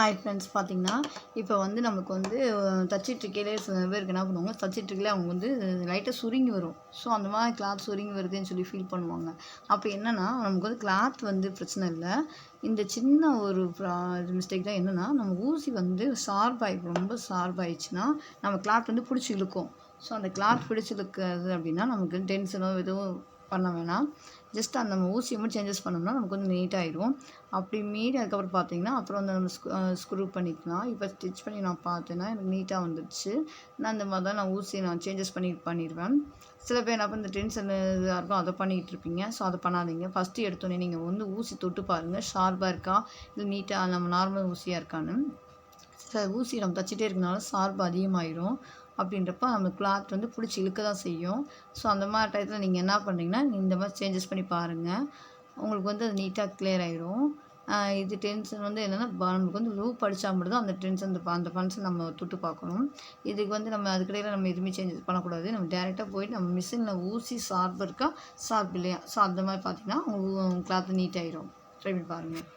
Hi friends பார்த்தீங்கன்னா, இப்போ வந்து நமக்கு வந்து தச்சிட்ருக்கையிலே சில பேருக்கு என்ன பண்ணுவாங்க, தச்சிட்ருக்கையிலே அவங்க வந்து லைட்டாக சுருங்கி வரும். ஸோ அந்த மாதிரி கிளாத் சுருங்கி வருதுன்னு சொல்லி ஃபீல் பண்ணுவாங்க. அப்போ என்னென்னா, நமக்கு வந்து கிளாத் வந்து பிரச்சனை இல்லை. இந்த சின்ன ஒரு மிஸ்டேக் தான் என்னென்னா, நம்ம ஊசி வந்து ரொம்ப ஷார்ப்பாயிடுச்சுன்னா, நம்ம கிளாத் வந்து பிடிச்சி இழுக்கும். ஸோ அந்த கிளாத் பிடிச்சி இழுக்கிறது அப்படின்னா, நமக்கு டென்ஷனோ எதுவும் பண்ண வேணாம். ஜஸ்ட் அந்த நம்ம ஊசியை மட்டும் சேஞ்சஸ் பண்ணோம்னா நமக்கு வந்து நீட்டாகிடும். அப்படி மீறி அதுக்கப்புறம் பார்த்தீங்கன்னா, அப்புறம் வந்து நம்ம ஸ்க்ரூ பண்ணிக்கலாம். இப்போ ஸ்டிச் பண்ணி நான் பார்த்தேன்னா, எனக்கு நீட்டாக வந்துடுச்சு. நான் இந்த மாதிரி தான் நான் ஊசியை சேஞ்சஸ் பண்ணிடுவேன். சில பேர் என்ன இந்த டென்ஷன் இதாக இருக்கும், அதை பண்ணிகிட்டு இருப்பீங்க. ஸோ அதை பண்ணாதீங்க. ஃபஸ்ட்டு எடுத்தோடனே நீங்கள் வந்து ஊசி தொட்டு பாருங்கள், ஷார்ப்பாக இருக்கா இல்லை நீட்டாக நம்ம நார்மல் ஊசியாக இருக்கான்னு. சில ஊசி நம்ம தச்சிட்டே இருக்கனால ஷார்ப் அதிகமாகிடும். அப்படின்றப்ப நம்ம கிளாத் வந்து பிடிச்சி இழுக்க தான் செய்யும். ஸோ அந்த மாதிரி டயத்தில் நீங்கள் என்ன பண்ணுறீங்கன்னா, இந்த மாதிரி சேஞ்சஸ் பண்ணி பாருங்கள். உங்களுக்கு வந்து அது நீட்டாக கிளியர் ஆகிடும். இது டென்ஷன் வந்து என்னென்னா, நமக்கு வந்து லூப் அடித்தா மட்டும் தான் அந்த டென்ஷன் அந்த ஃபங்க்ஷன் நம்ம தொட்டு பார்க்கணும். இதுக்கு வந்து நம்ம அதுக்கிடையில் நம்ம எதுவுமே சேஞ்சஸ் பண்ணக்கூடாது. நம்ம டேரெக்டாக போயிட்டு நம்ம மிஷினில் ஊசி ஷார்ப் இருக்கா ஷார்ப் இல்லையா, ஸோ அந்த மாதிரி பார்த்தீங்கன்னா உங்கள் கிளாத் நீட்டாகிடும். ட்ரை பண்ணி பாருங்கள்.